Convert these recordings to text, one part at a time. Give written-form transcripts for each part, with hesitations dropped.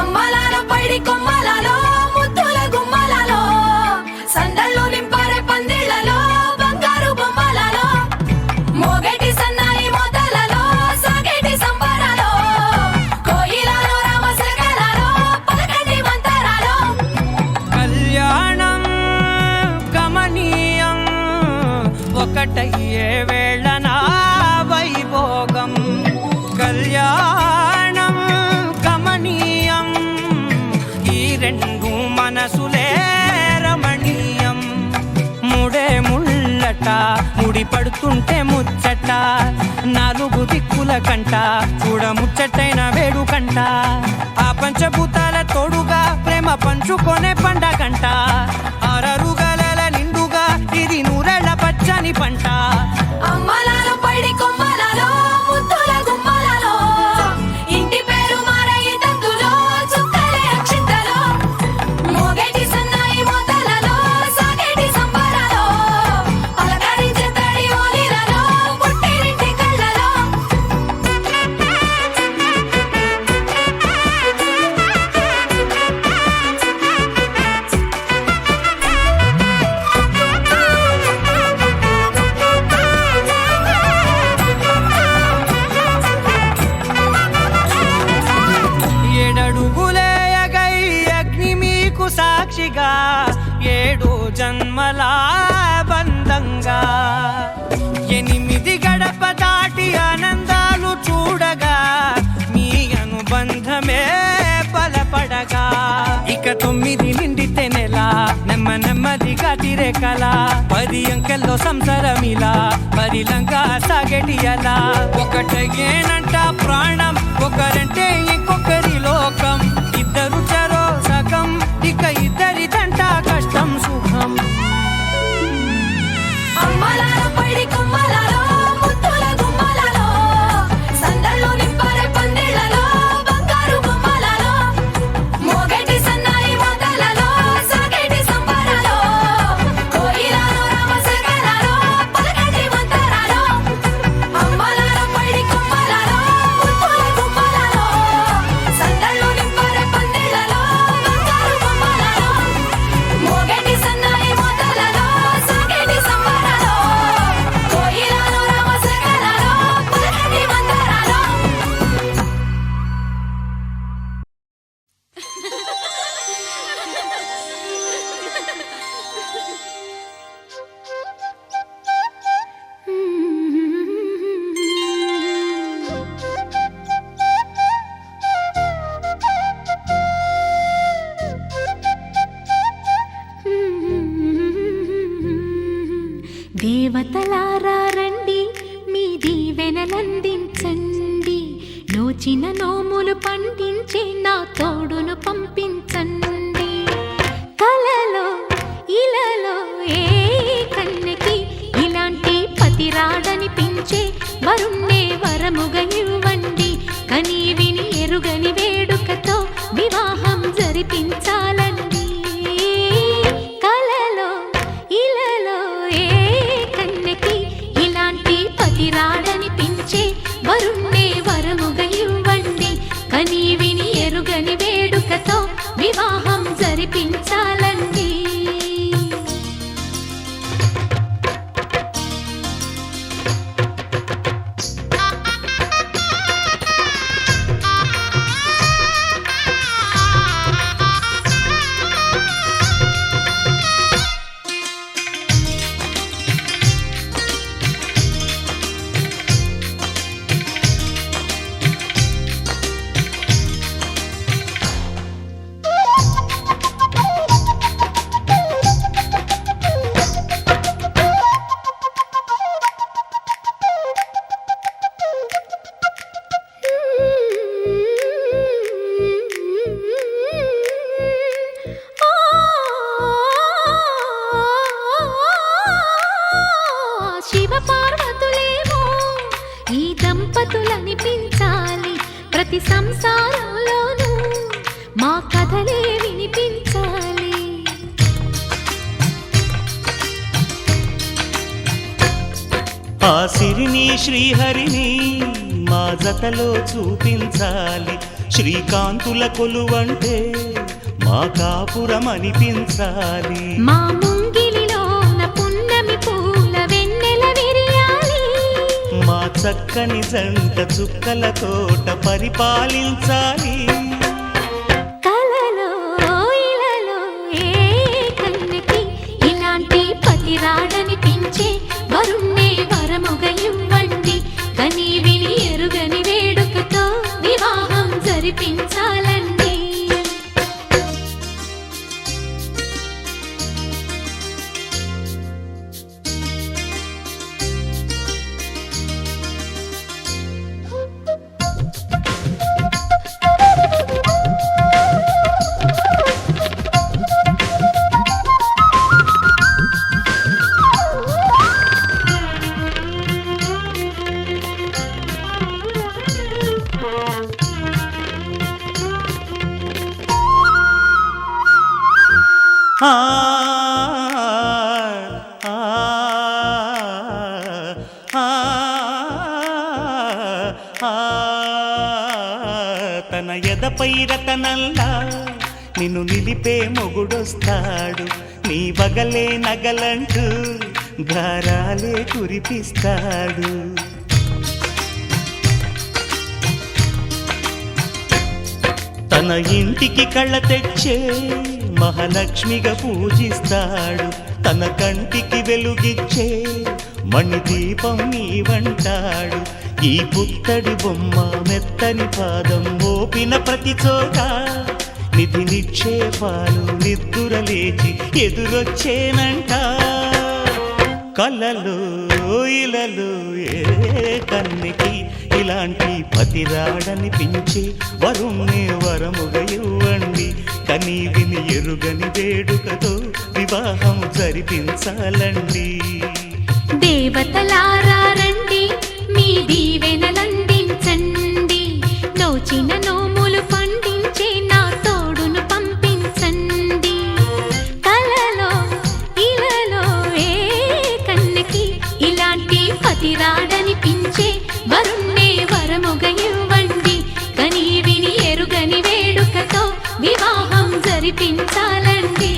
అమ్మలాలో పైడి కొమ్మలలో ముద్దుల గుమ్మలలో సందళ్ళు నింపారే పందిళ్లలో బంగారు బొమ్మలలో మోగేటి సన్నాయి మోతలలో సాగేటి సంబరాలో కోయిలలో రామశకలలో పలకటి మంతరాలో కళ్యాణం గమనీయం ఒకటయ్యే వేళ నా వైభోగం కళ్యాణం గమనీయం ఈ రెండు మనసులే రమణీయం ముడే ముళ్ళట ముడి పడుతుంటే ముచ్చట నాలుగు దిక్కుల కంట చూడ ముచ్చటైన వేడుకంట ఆ పంచభూతాల తోడుగా ప్రేమ పంచుకొనే పండగంట ఆరరుగల నిండుగా ఇది నూరెళ్ళ పచ్చని పంట అమ్మలాలో పైడి కొమ్మలలో ముద్దుల గుమ్మలలో ఇంటి పేరు మారయి తందులో చుక్కలే అక్షింతలో మోగేటి సన్నాయి మోతలలో సాగేటి సంబరాలో పలకరించే తడి ఓలిలలో పుట్టినింటి కళ్ళలో ఏడడుగులే ఎగై అగ్ని మీకు సాక్షిగా ఏడు జన్మల బంధంగా ఎనిమిది గడప దాటి ఆనందాలు చూడగా మీ అనుబంధమే బలపడగా ఇక 9 నిండితే నెల నెమ్మదిగా తిరేకల 10 అంకెల్లో సంసారమిలా పరిలంగా సాగటి అలా ఒకటేనంట ప్రాణం ఒకరంటే ఇంకొకరి లోకం ఇద్దరు చరో సగం ఇక ఇద్దరిదంట కష్టం సుఖం అమ్మలాలో పైడి కొమ్మలలో ముద్దుల గుమ్మలలో సందళ్ళు నింపారే పందిళ్లలో బంగారు బొమ్మలలో మోగేటి సన్నాయి మోతలలో సాగేటి సంబరాలో కోయిలలో రామశకలలో పలకటి మంతరాలో అమ్మలాలో పైడి కొమ్మలలో ముద్దుల గుమ్మలలో సందళ్ళు నింపారే పందిళ్లలో బంగారు బొమ్మలలో మోగేటి సన్నాయి మోతలలో సాగేటి సంబరాలో కోయిలలో రామశకలలో పలకటి మంతరాలో దేవతలారా రండి మీ దీవెనలందించండి నోచిన నోములు పండించే నా తోడును పంపించండి కలలో ఇలలో ఏ కన్నెకి ఇలాంటి పతి రాడనిపించే వరుణ్ణే వరముగా ఇవ్వండి కని విని ఎరుగని వేడుకతో వివాహం జరిపించాలండి కలలో ఇలలో ఏ కన్నెకి ఇలాంటి పతి రాడనిపించే వరుణ్ణే వరముగా ఇవ్వండి కని విని ఎరుగని వేడుకతో వివాహం జరిపించాలండి దంపతులనిపించాలి ప్రతి సంసారంలోనూ మా కథలే వినిపించాలి. ఆ సిరిని శ్రీహరిని మా జతలో చూపించాలి. శ్రీకాంతుల కొలువంటే మా కాపురం అనిపించాలి. మా ముంగిలిలోన పున్నమి పూల వెన్నెల విరియాలి. మా చక్కని జంట చుక్కల తోట పరిపాలించాలి. కలలో ఇలలో ఏ కన్నెకి ఇలాంటి పతి రాడనిపించే వరుణ్ణే వరముగా ఇవ్వండి. కని విని ఎరుగని వేడుకతో వివాహం జరిపించాలండి. ఆ ఆ ఆ ఆ తన ఎదపై రతనల్లా నిన్ను నిలిపే మొగుడొస్తాడు. నీ వగలే నగలంటూ గారాలే కురిపిస్తాడు. తన ఇంటికి కళ్ళ తెచ్చే మహాలక్ష్మిగా పూజిస్తాడు. తన కంటికి వెలుగిచ్చే మణిదీపం నీవంటాడు. ఈ పుత్తడి బొమ్మ మెత్తని పాదం మోపిన ప్రతి చోట నిధి నిక్షేపాలు నిద్దురలేచి ఎదురొచ్చేనంట. కలలో ఇలలో ఏ కన్నెకి ఇలాంటి పతి రాడనిపించి వరుణ్ణి వరముగా ఇవ్వండి. కని విని ఎరుగని వేడుకతో వివాహం జరిపించాలండి. దేవతలారా రండి, మీ దీవెనలందించండి. నోచిన నోములు పండించే నా తోడును పంపించండి. కలలో ఇలలో ఏ కన్నెకి ఇలాంటి పతి రాడనిపించే వరుణ్ణే వరముగా ఇవ్వండి. కని విని ఎరుగని వేడుకతో వివాహం జరిపించాలండి.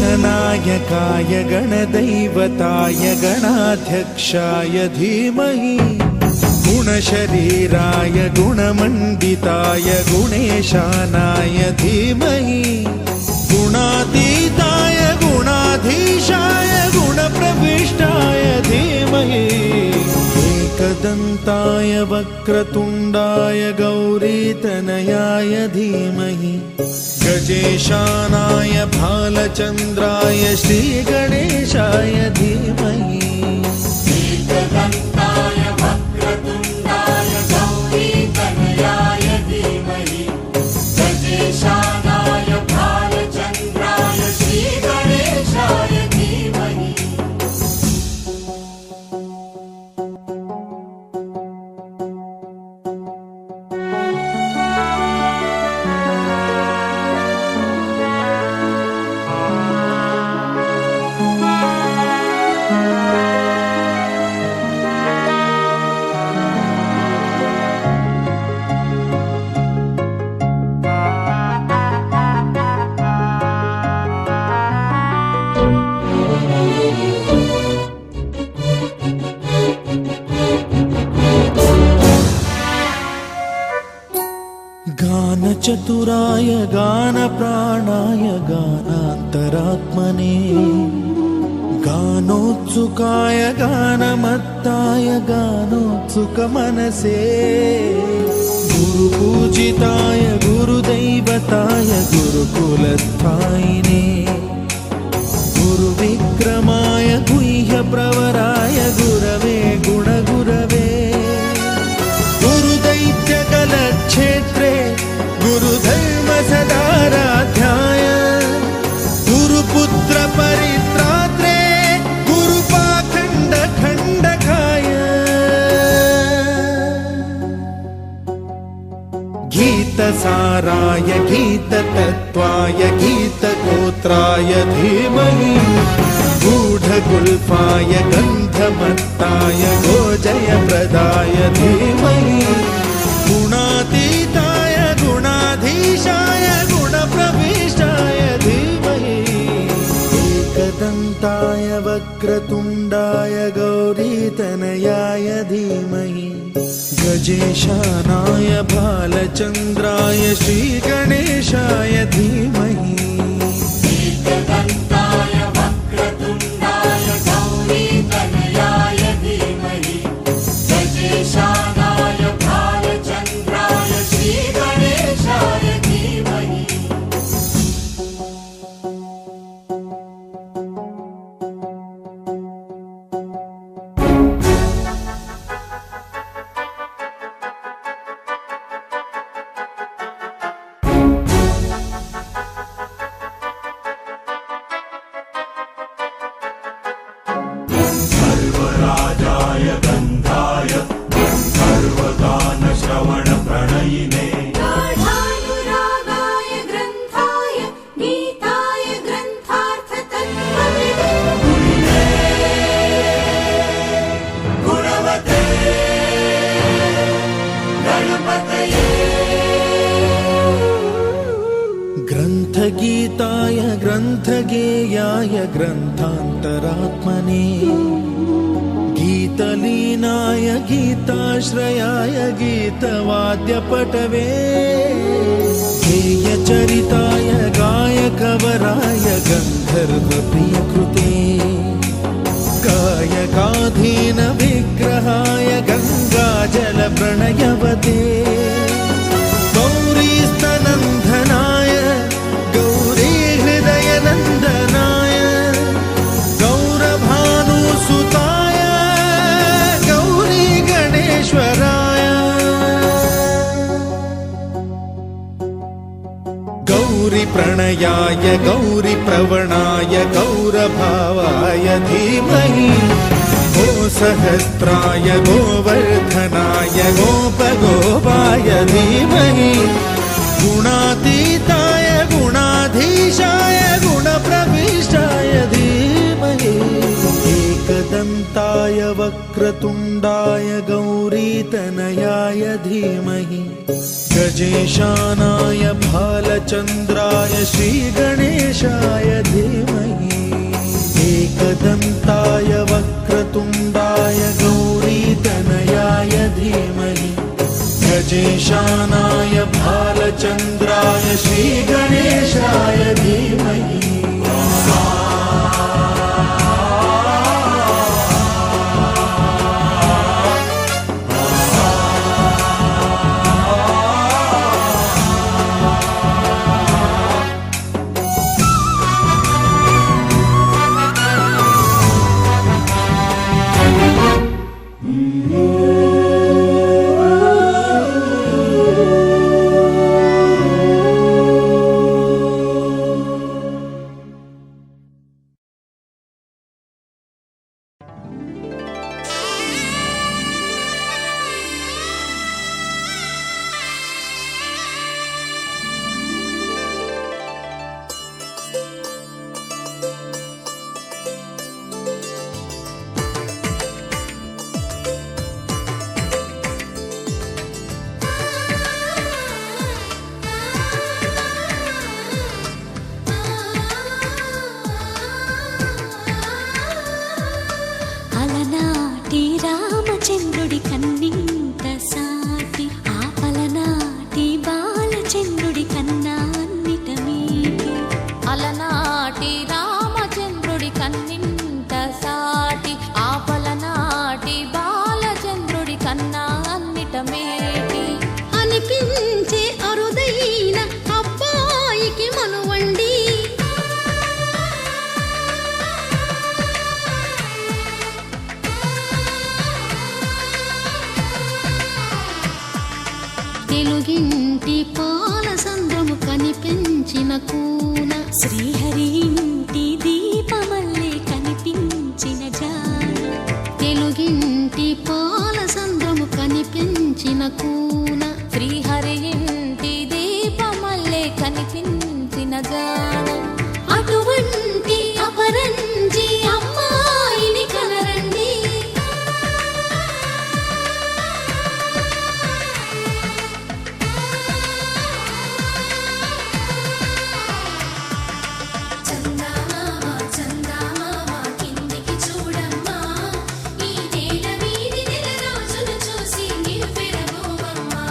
गणनायकाय गणदैवताय गणाध्यक्षाय धीमहि गुणशरीराय गुणमण्डिताय गुणेशानाय धीमहि गुणातीताय गुणाधीशाय गुणप्रविष्टाय धीमहि एकदन्ताय वक्रतुण्डाय गौरीतनयाय धीमहि गजेशानाय भालचन्द्राय श्रीगणेशाय धीमहि एकदन्ताय वक्रतुण्डाय गौरीतनयाय धीमहि गजेशानाय भालचन्द्राय श्रीगणेशाय धीमहि गानचतुराय गानप्राणाय गानान्तरात्मने गानोत्सुकाय गानमत्ताय गानोत्सुकमनसे गुरुपूजिताय गुरुदैवताय गुरुकुलस्थायिने गुरुविक्रमाय गुह्यप्रवराय गुरवे गुणगुरवे गुरुदैत्यकलक्षेत्रे गुरुधर्मसदाराध्याय गुरुपुत्रपरित्रात्रे गुरुपाखण्डखण्डकाय गीतसाराय गीततत्त्वाय गीतगोत्राय धीमहि गूढगुल्फाय गन्धमत्ताय गोजयप्रदाय धीमहि गुणातीताय गुणाधीशाय गुणप्रविष्टाय धीमहि एकदन्ताय वक्रतुण्डाय गौरीतनयाय धीमहि गजेशानाय भालचन्द्राय श्रीगणेशाय धीमहि एकदन्ताय वक्रतुण्डाय गौरीतनयाय धीमहि गजेशानाय भालचन्द्राय श्रीगणेशाय धीमहि सर्वराजाय गन्धाय सर्वगानश्रवणप्रणयिने गाढानुरागाय ग्रन्थाय गीताय ग्रन्थार्थतत्त्वविदे गुणवते गणपतये ग्रन्थगीताय ग्रन्थगेयाय ग्रन्थान्तरात्मने गीतलीनाय गीताश्रयाय गीतवाद्यपटवे गेयचरिताय गायकवराय गन्धर्वप्रियकृते गायकाधीनविग्रहाय गङ्गाजलप्रणयवते गौरीस्तनन्दनाय गौरीहृदयनन्दनाय गौरभानुसुताय गौरीगणेश्वराय गौरीप्रणयाय गौरीप्रवणाय गौरभावाय धीमहि गोसहस्राय गोवर्धनाय गोपगोपाय धीमहि गुणातीताय गुणाधीशाय गुणप्रविष्टाय धीमहि एकदन्ताय वक्रतुण्डाय गौरीतनयाय धीमहि गजेशानाय भालचन्द्राय श्रीगणेशाय धीमहि एकदन्ताय वक्रतुण्डाय गौरीतनयाय धीमहि गजेशानाय भालचन्द्राय श्रीगणेशाय धीमहि ఇంటి పాల సంద్రము కనిపించిన కూన శ్రీహరి ఇంటి దీపమల్లే కనిపించిన జాన తెలుగింటి పాల సంద్రము కనిపించిన కూన శ్రీహరి ఇంటి దీపమల్లే కనిపించిన జాన అటువంటి అపరంజి అమ్మాయిని కనరండి చందమామ చందమామ కిందికి చూడమ్మా ఈ నేల మీది నెల రోజులు చూసి నివ్వెరబోవమ్మా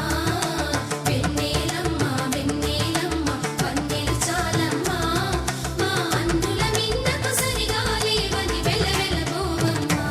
వెన్నెలమ్మ వెన్నెలమ్మ వన్నెలు చాలమ్మా మా అందుల మిన్నకు సరిగా లేవని వెలవెలబోవమ్మా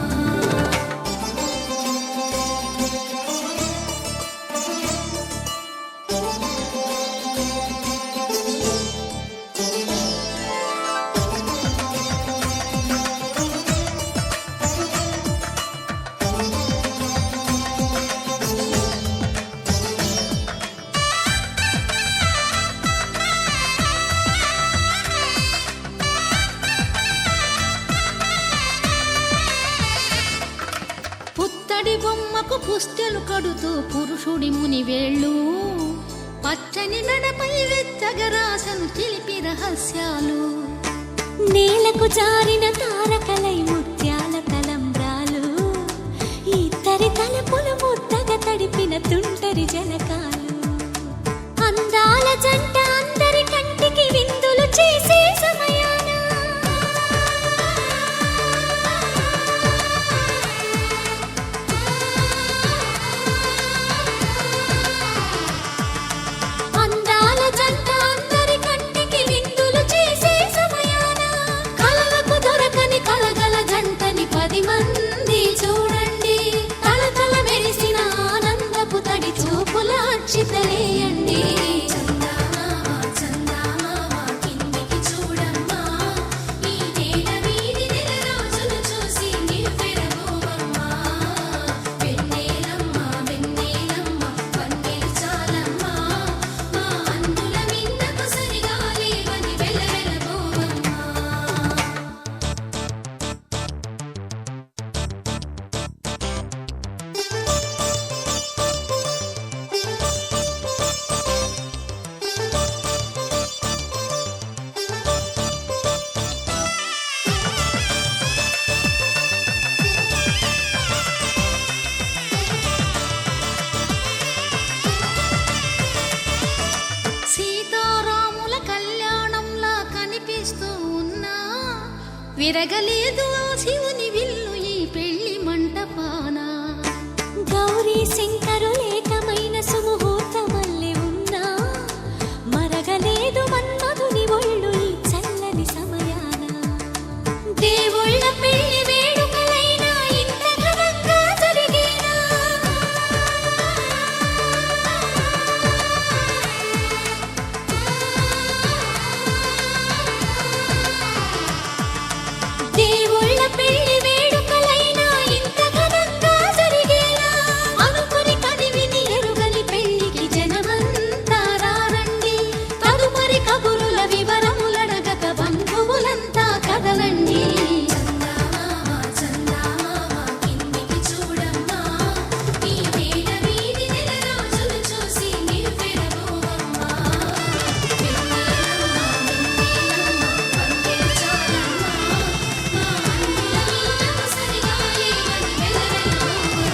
పుత్తడి బొమ్మకు పుస్తెలు కడుతూ పురుషుడి ముని వేళ్ళు పచ్చని నడపై వెచ్చగరాసను చిలిపి రహస్యాలు నేలకు జారిన తారకలై ముత్యాల తలంబ్రాలు ఇద్దరి తలపులు ముద్దగా తడిపిన తుంటరి జలకాలు అందాల జంట అందరి కంటికి విందులు చేసే సమయాన అందాల జంట అందరి కంటికి విందులు చేసే సమయాన కలలకు దొరకని కలగల జంటని 10 మంది చూడండి తలతల మెరిసిన ఆనందపు తడి చూపుల అక్షితలేయండి చందమామ చందమామ కిందికి చూడమ్మా ఈ నేల మీది నెల రోజులు చూసి నివ్వెరబోవమ్మా వెన్నెలమ్మ వెన్నెలమ్మ వన్నెలు చాలమ్మా మా అందుల మిన్నకు సరిగా లేవని వెలవెలబోవమ్మా సీతారాముల కళ్యాణంలా కనిపిస్తూ ఉన్నా విరగలేదు ఆ శివుని విల్లు ఈ పెళ్లి మంటపాన గౌరీ శంకరులేకమైన సుముహూర్తమల్లె ఉన్నా మరగలేదు మన్మధుని ఒళ్ళు ఈ చల్లని సమయాన దేవుళ్ళ పెళ్లి వేడుకలైనా ఇంత ఘనంగా జరిగేనా దేవుళ్ళ పెళ్లి వేడుకలైనా ఇంత ఘనంగా జరిగేలా అనుకుని కనివిని ఎరుగని పెళ్లికి జనమంతా రారండి తదుపరి కబురుల వివరములడగక బంధువులంతా కదలండి చందమామ చందమామ కిందికి చూడమ్మా ఈ నేల మీది నెల రోజులు చూసి నివ్వెరబోవమ్మా వెన్నెలమ్మ వెన్నెలమ్మ వన్నెలు చాలమ్మా మా అందుల మిన్నకు సరిగా లేవని వెలవెలబోవమ్మా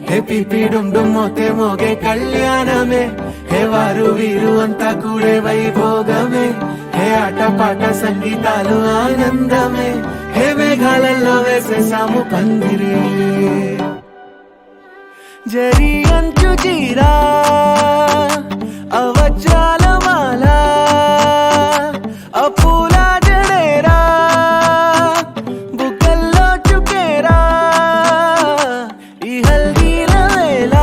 హే పిపి డుమ్ డుమ్ మోతే మోగే కళ్యాణమే హే వారు వీరు అంతా కూడే వైభోగమే హే ఆట పాట సంగీతాలు ఆనందమే హే మేఘాలలో వేసేసాము పందిరి జరి అంచు జీరా అవజ్రాల మాల అపూల జడేరా బుగ్గల్లో చుకేరా ఈ హల్దీల వేళ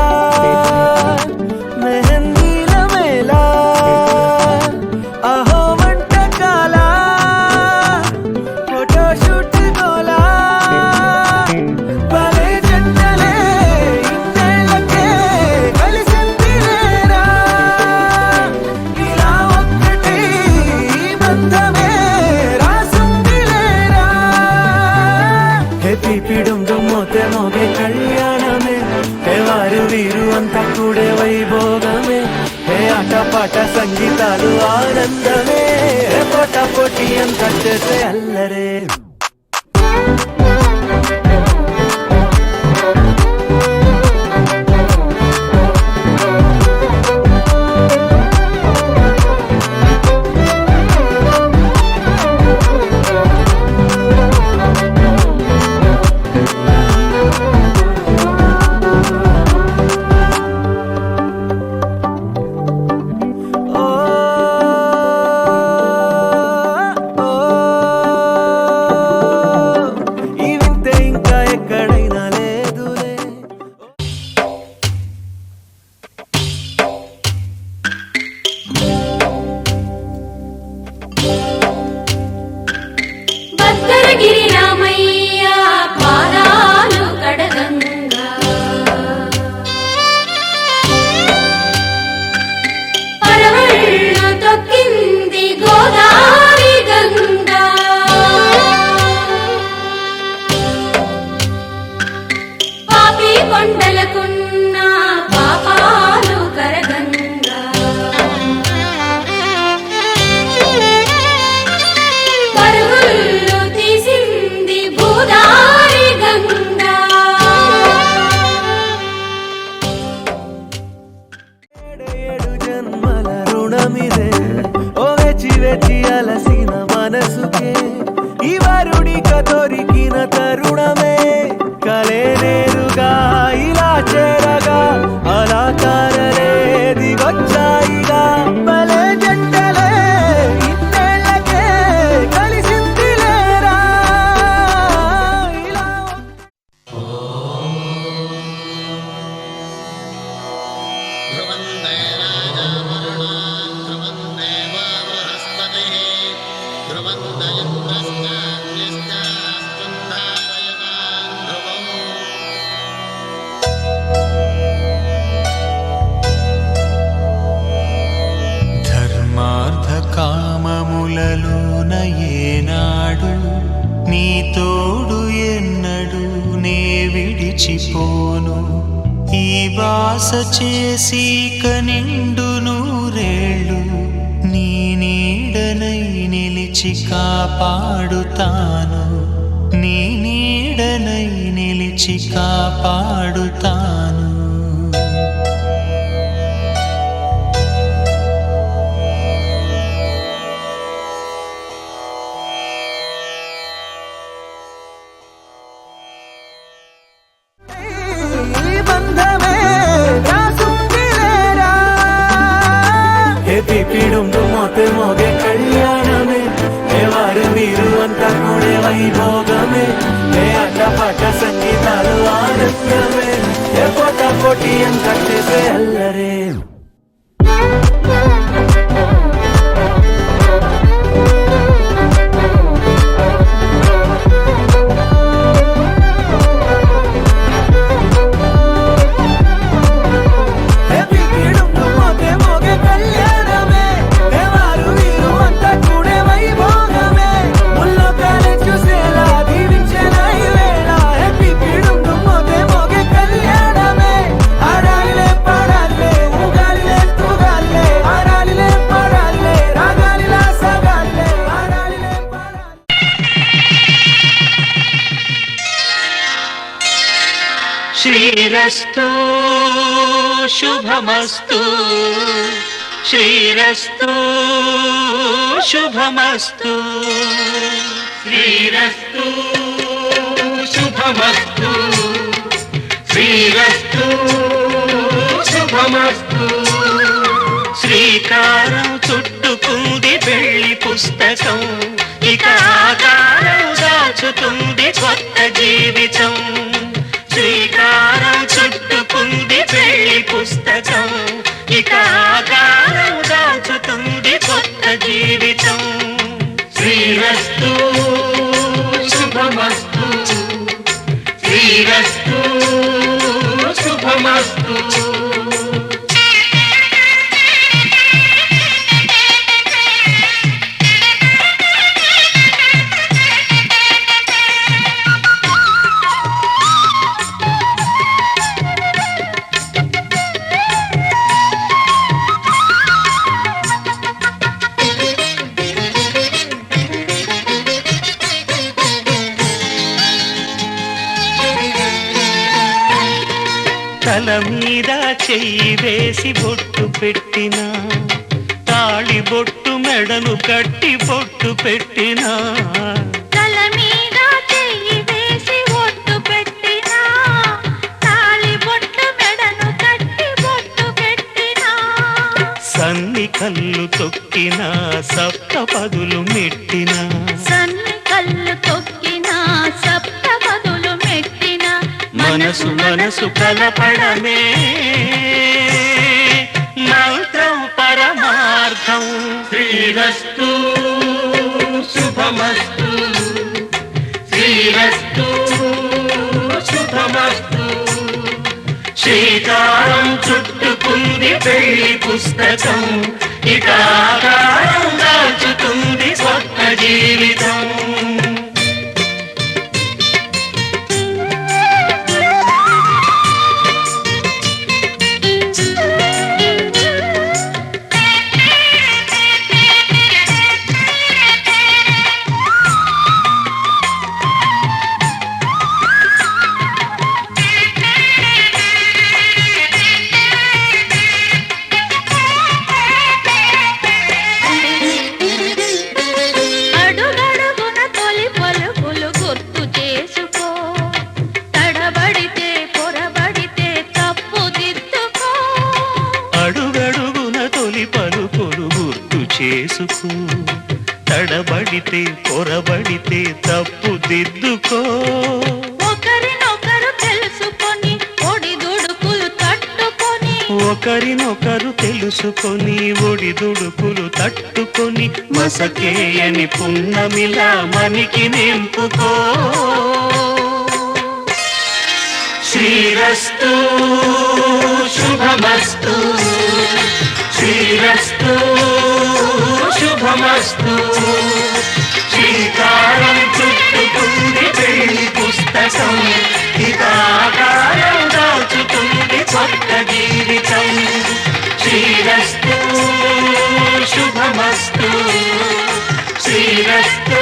మెహందీల మేళ అహో వంటకాల పీపిడం మోతే మోగే కళ్యాణమే హే వారు వీరు అంతా కూడే వైభోగమే హే ఆటపాట సంగీతాలు ఆనందమే హే పోటా పోటీ అంతా చేసే అల్లరే భద్రగిరి రామయ్య పాదాలు కడగంగా పరవళ్ళు తొక్కింది గోదావరి గంగా పాపి కొండలకున్న పాపాలు కరగంగా పరుగులు తీసింది భూదారి గంగా ఏడు జన్మల రుణమిదే ఓ వెచి వెచి అలసిన మనసుకే ఈ వరుడిక దొరికిన తరుణమే కలే నేరుగా ఇలా చేరగా అలా కారలే దిగొచ్చాయిగా భలే జంటలే ఇన్నేళ్ళకే కలిసింది లేరా ఇలా ధర్మార్థ కామములలోన ఏనాడు నీ తోడు ఎన్నడు నే విడిచిపోను ఈ వాస చేసి కనిండు నూరేళ్ళు నీ నీడనై నిలిచి కాపాడుతాను నీ నీడనై నిలిచి కాపాడుతాను ఈ బంధమే రాసుంది లేరా హే పీపిడం మోతే మోగే కళ్యాణమే హే వారు వీరు అంతా కూడే వైభోగమే హే ఆటపాట సంగీతాలు ఆనందమే హే పోటా పోటీ అంతా చేసే అల్లరే హే పీపిడం మోతే మోగే కళ్యాణమే హే వారు వీరు అంతా కూడే వైభోగమే ముల్లోకాలే చూసేలా దీవించేలా ఈ వేళ హే పీపిడం మోతే మోగే కళ్యాణమే ఆడాలిలే పాడాలే ఊగాలిలే తూగాలే ఆడాలిలే పాడాలే రాగాలిలా సాగాలే ఆడాలిలే పాడాలే శ్రీరస్తు శుభమస్తు శ్రీరస్తు శుభమస్తు శ్రీరస్తు శుభమస్తు శ్రీరస్తు శుభమస్తు శ్రీకారం చుట్టుకుంది పెళ్లి పుస్తకం ఇక ఆకారం దాచుతుంది కొత్త జీవితం శ్రీకారం చుట్టుకుంది పెళ్లి పుస్తకం ఇక ఆకారం దాచుతుంది కొత్త జీవితం శ్రీరస్తు శుభమస్తు శ్రీరస్తు శుభమస్తు తల మీద చెయ్యి వేసి బొట్టు పెట్టినా తాళి బొట్టు మెడను కట్టి బొట్టు పెట్టినా తల మీద చెయ్యి వేసి బొట్టు పెట్టినా తాళి బొట్టు మెడను కట్టి బొట్టు పెట్టినా సన్ని కళ్ళు తొక్కినా సప్తపదులు మెట్టినా సన్ని కళ్ళు తొక్కినా సప్తపదులు మెట్టినా మనసు మనసు కలపడమే మంత్రం పరమార్థం శ్రీరస్తు శుభమస్తు శ్రీరస్తు శుభమస్తు శ్రీకారం చుట్టుకుంది పెళ్లి పుస్తకం ఇక ఆకారం దాచుతుంది కొత్త జీవితం అడుగడుగున తొలి పలుకులు గుర్తు చేసుకో తడబడితే పొరబడితే తప్పు దిద్దుకో అడుగడుగున తొలి పలుకులు గుర్తు చేసుకో తడబడితే పొరబడితే తప్పు దిద్దుకో ఒకరినొకరు తెలుసుకొని ఒడిదుడుకులు తట్టుకొని ఒకరినొకరు తెలుసుకొని ఒడిదుడుకులు తట్టుకొని మసకేయని పున్నమిలా మనికి నింపుకో శ్రీరస్తు శుభమస్తు శ్రీరస్తు శుభమస్తు శ్రీకారం చుట్టుకుంది పెళ్లి పుస్తకం ఇక ఆకారం దాచుతుంది కొత్త జీవితం శ్రీరస్తు శుభమస్తు శ్రీరస్తు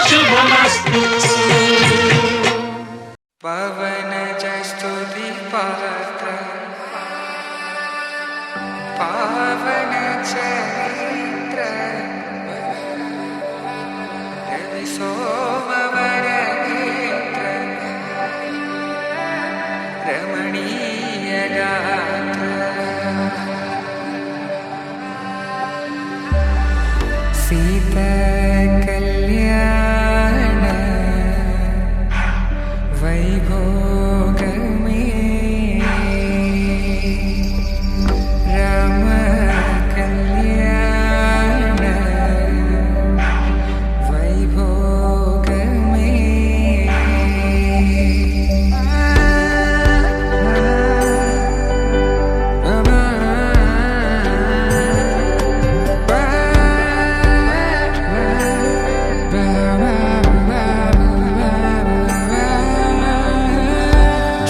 శుభమస్తు పవన స్తుతి పాత్ర పావన చరిత్ర రవి సోమవర నేత్ర రమణీయ గాత్ర సీత కళ్యాణ వైభోగమే రామ కళ్యాణ వైభోగమే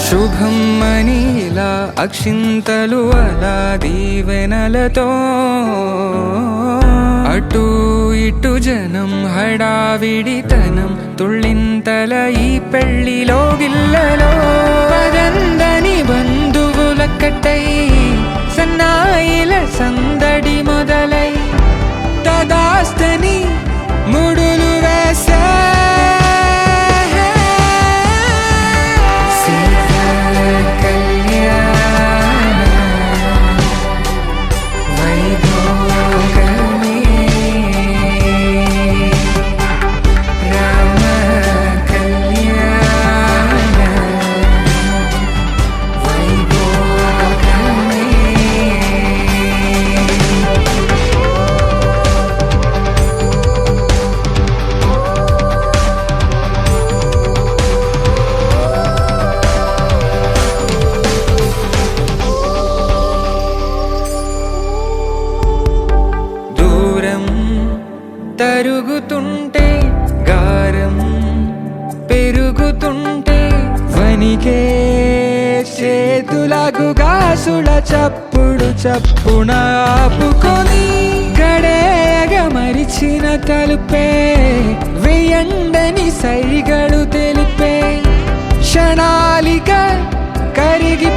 శుభం మనీలా అక్షింతలు అలా దీవెనలతో అటు ఇటు జనం హడావిడితనం తుళ్ళింతల ఈ పెళ్లిలో గిల్లలో పదందని బంధువులక్కటై సన్నాయిల సందడి మొదలై తదాస్తని ముడులు వేసే తరుగుతుంటే గారం పెరుగుతుంటే వనికే చేతులకు గాసుల చప్పుడు చప్పున ఆపుకొని గడేగ మరిచిన తలుపే వెయ్యండని సైగలు తెలిపే క్షణాలిక కరిగి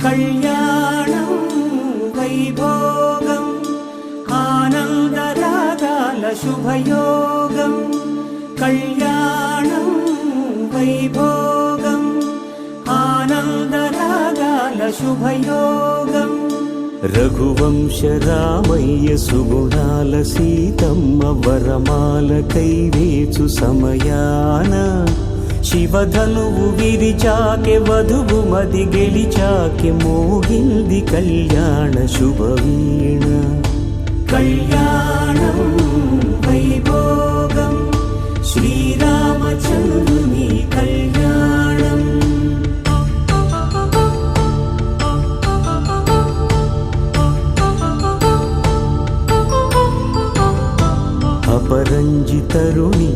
కళ్యాణం వైభోగం ఆనందరాగాల శుభయోగం కళ్యాణం వైభోగం ఆనందరాగాల శుభయోగం రఘువంశ రామయ్య సుగుణాల సీతమ్మ వరమాల కైవేచు సమయాన శివధనువు విరిచాకె వధువు మది గెలిచాకె మోగింది కళ్యాణ శుభవీణ కళ్యాణం వైభోగం శ్రీరామచంద్రుని కళ్యాణం అపరంజి తరుణి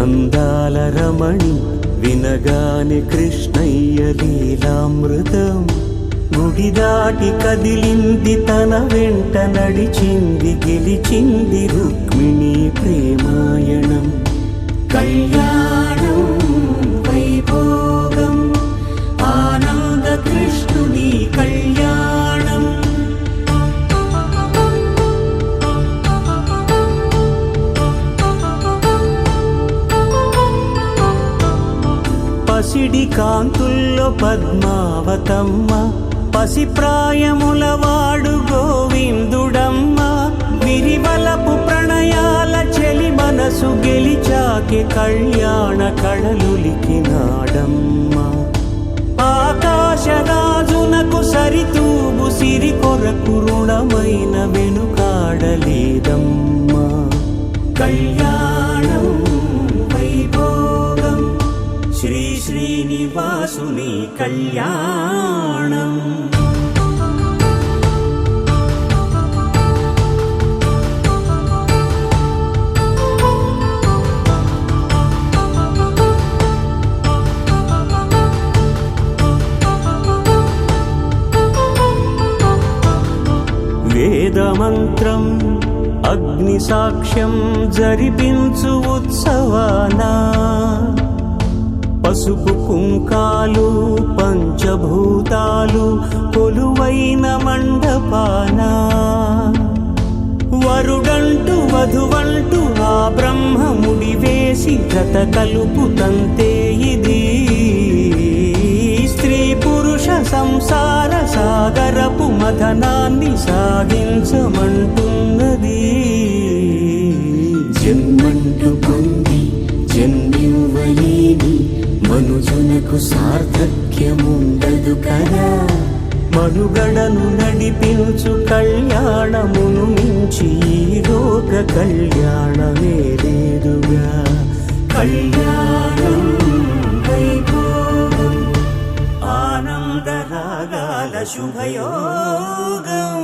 అందాల రమణి వినగానే కృష్ణయ్య లీలామృతం గుడి దాటి కదిలింది తన వెంట నడిచింది గెలిచింది రుక్మిణి ప్రేమాయణం కళ్యాణం వైభోగం ఆనంద కృష్ణుని కళ్యాణం పసిడి కాంతుల్లో పద్మావతమ్మ పసిప్రాయముల వాడు గోవిందుడమ్మ విరివలపు ప్రణయాల చెలి మనసు గెలిచాకే కళ్యాణ కళలులికినాడమ్మ ఆకాశరాజునకు సరితూబు సిరి కొరకు రుణమైన వెనుకాడలేదమ్మ కళ్యాణం వైభోగం శ్రీ శ్రీనివాసుని కళ్యాణం వేదమంత్రం అగ్ని సాక్ష్యం జరిపించు ఉత్సవానా పసుపు కుంకాలు పంచభూతాలు కొలువైన మండపాన వరుడంటూ వధువంటూ ఆ బ్రహ్మముడి వేసి జత కలుపుతంతే ఇది స్త్రీ పురుష సంసార సాగరపు మథనాన్ని సాగించమంటున్నది జన్మంటూ పొంది జన్మివ్వలేని మనుజునకు సార్థక్యముండదు కదా మనుగడను నడిపించు కళ్యాణమును మించి ఈ లోక కళ్యాణమే లేదుగా కళ్యాణం వైభోగం ఆనందరాగాల శుభయోగం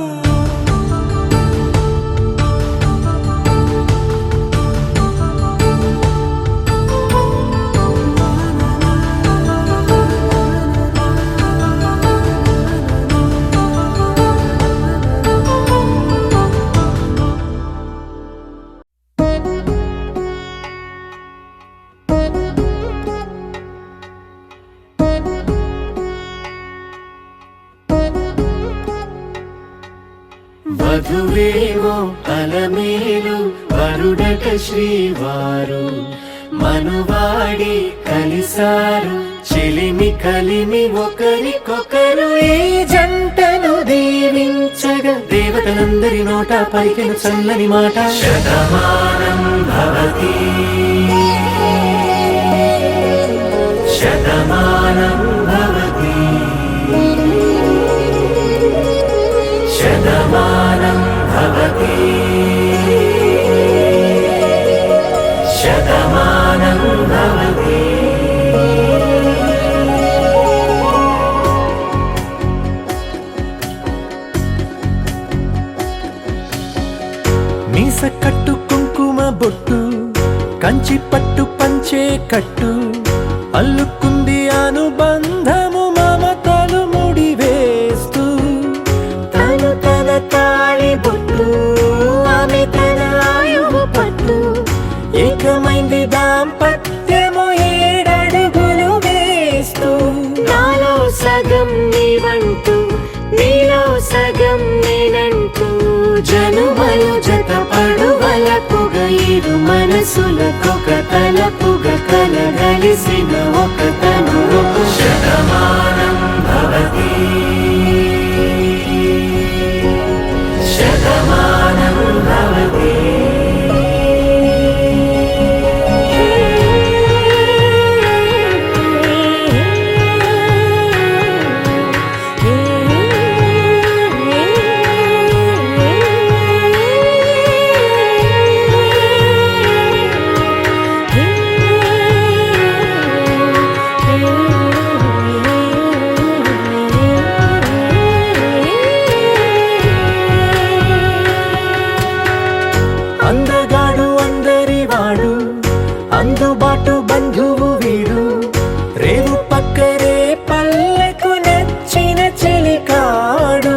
వధువేవో అలమేలు వరుడట శ్రీవారు మనువాడి కలిసారు చెలిమి కలిమి ఒకరికొకరు ఈ జంటను దీవించగా దేవతలందరి నోట పలికిన చల్లని మాట శతమానం భవతి శతమానం భవతి శతమానం భవతి శతమానం భవతి మీస కట్టు కుంకుమ బొట్టు కంచి పట్టు పంచే కట్టు అల్లుకుంది అనుబంధము మమతలు ముడివేస్తూ తను తన తాళి బొట్టు ఆమె తన ఆయువు పట్టు ఏకమైంది దాంపత్యము 7 అడుగులు వేస్తూ నాలో సగం నీవంటూ జనుమలు జతపడువలపుగ ఇరు మనసులకొక తలపుగ కలగలిసిన ఒక తనువు శతమానం భవతి శతమానం భవతి అందగాడు అందరివాడు అందుబాటు బంధువు వీడు రేవు పక్కరే పల్లెకు నచ్చిన చెలికాడు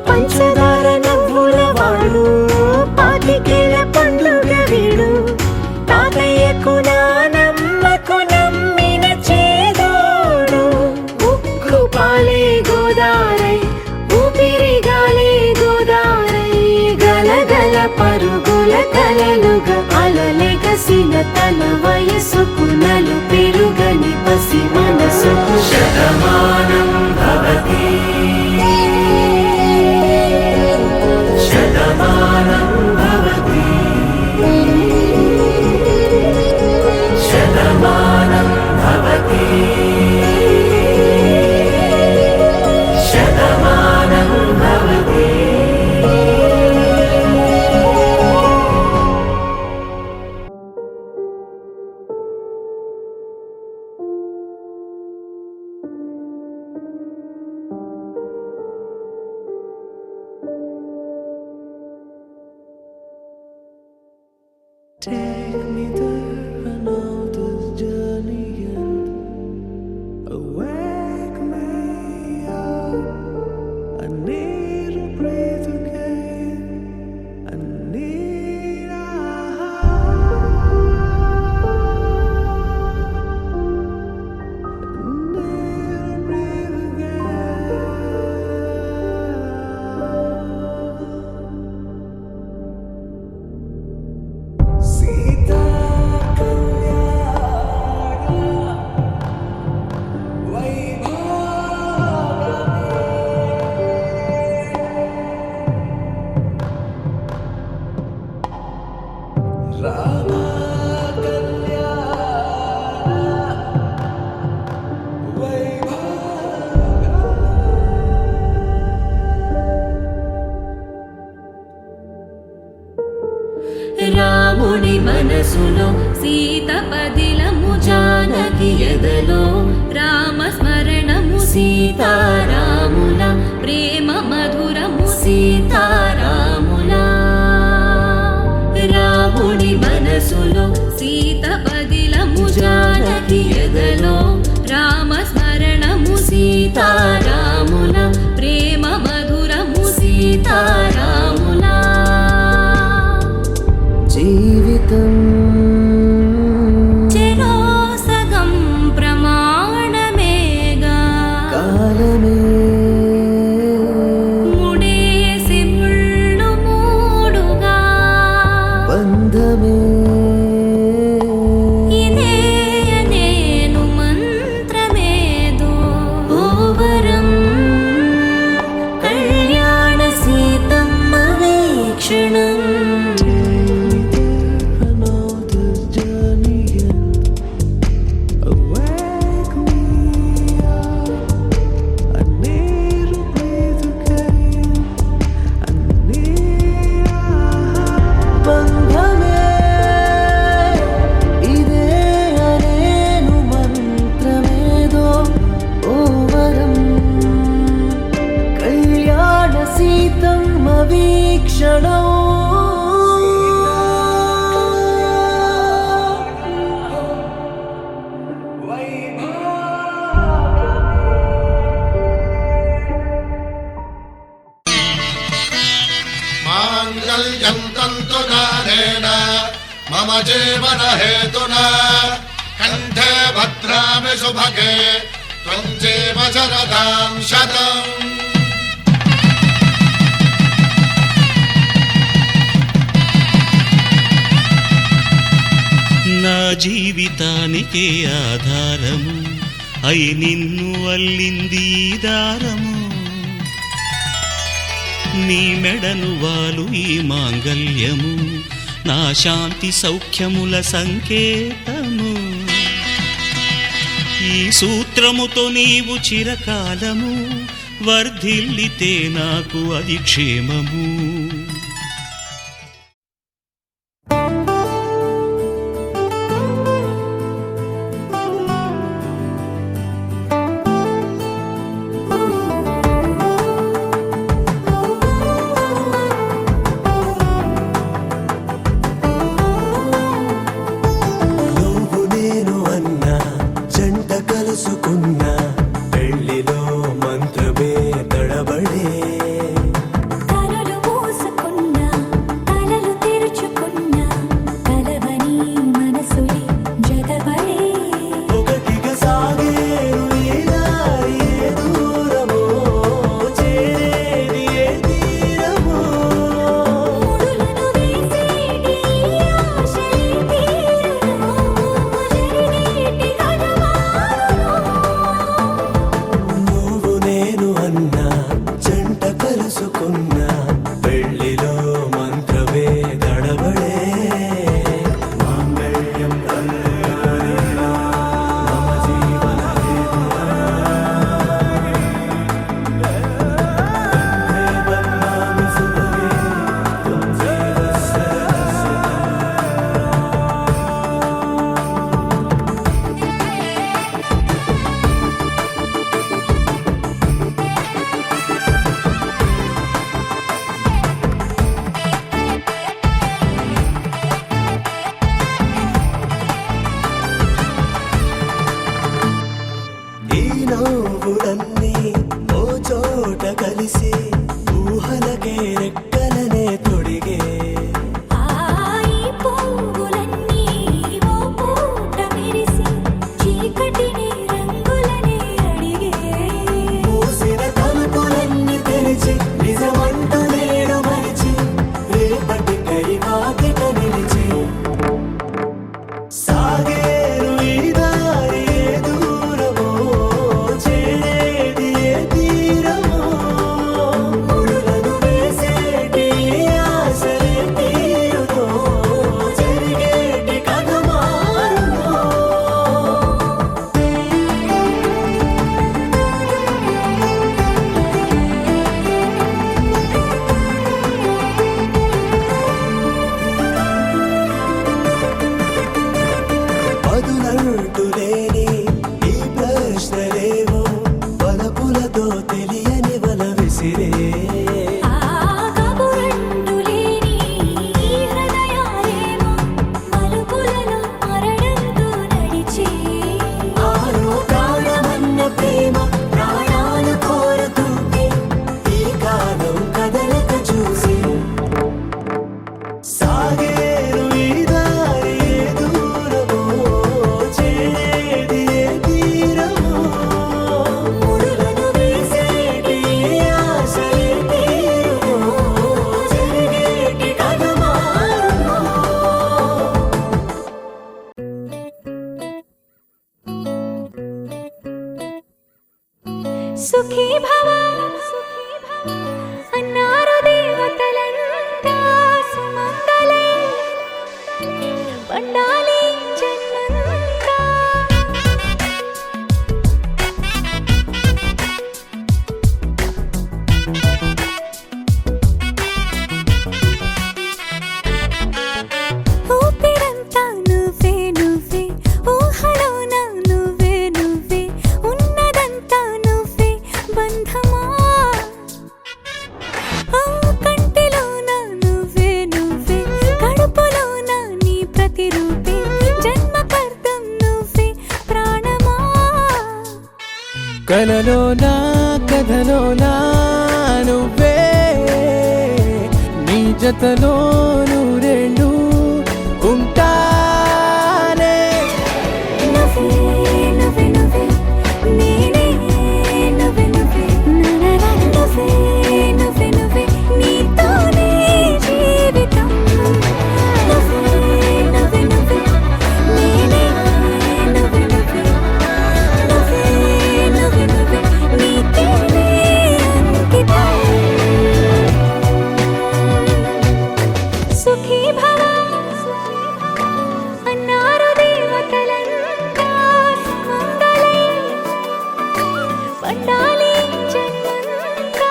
పంచదార నవ్వుల వాడు పాతికేల పండుగ వీడు తాతయ్యకు నానమ్మకు నమ్మిన చేదోడు ఉక్కు పాలే గోదారై ఊపిరి గాలే గోదారై గలగల పరుగుల కలలుగా అలలెగసిన తన వయసుకు నలు పెరుగని పసి మనసుకు Shatamanam Bhavati Shatamanam Bhavati Shatamanam Bhavati Shatamanam Bhavati Take me there, I know this journey ends. Awake me up. I need to breathe again. I need a breathe again. Sita రాముని మనసులో సీత పదిలము జానకి ఎదలో రామస్మరణము సీతారాముల ప్రేమ మధురము సీతారాముల రాముని మనసులో సీత పదిలము జానకి ఎదలో రామస్మరణము సీతారాముల ప్రేమ మధురము సీతారాముల జీవితం చెరో సగం ప్రమాణమేగా కాలమే ముడేసి ముళ్ళు మూడుగా బంధమే ఇదే నేను మంత్రమేదో ఓవరం కళ్యాణ సీతమ్మ వీక్షణం मम जीवन हेतुना कंठे भद्रामि शुभगे त्वं जीव शरदां शतम् నా జీవితానికే ఆధారము అయి నిన్ను అల్లింది దారము నీ మెడను వాలు ఈ మాంగల్యము నా శాంతి సౌఖ్యముల సంకేతము ఈ సూత్రముతో నీవు చిరకాలము వర్ధిల్లితే నాకు అది క్షేమము సుఖీ భవ అన్నారు దేవతలంతా సుమంగళే పండాలి జన్మంతా ఊపిరంతా నువ్వే నువ్వే ఊహలోన నువ్వే నువ్వే ఉన్నదంతా నువ్వే బంధమా కంటిలోన నువ్వే నువ్వే కడుపులోన నీ ప్రతిరూపే జన్మకర్తం నువ్వే ప్రాణమా కలలోనా కథలోనా నువ్వే నీ జతలో నూరేళ్ళు ఉంటానే నువ్వే నువ్వే నువ్వే నేనే నువ్వే నువ్వే నువ్వే నువ్వే నువ్వే నీతోనే జీవితం నువ్వే నువ్వే నువ్వే పండాలి జన్మంతా.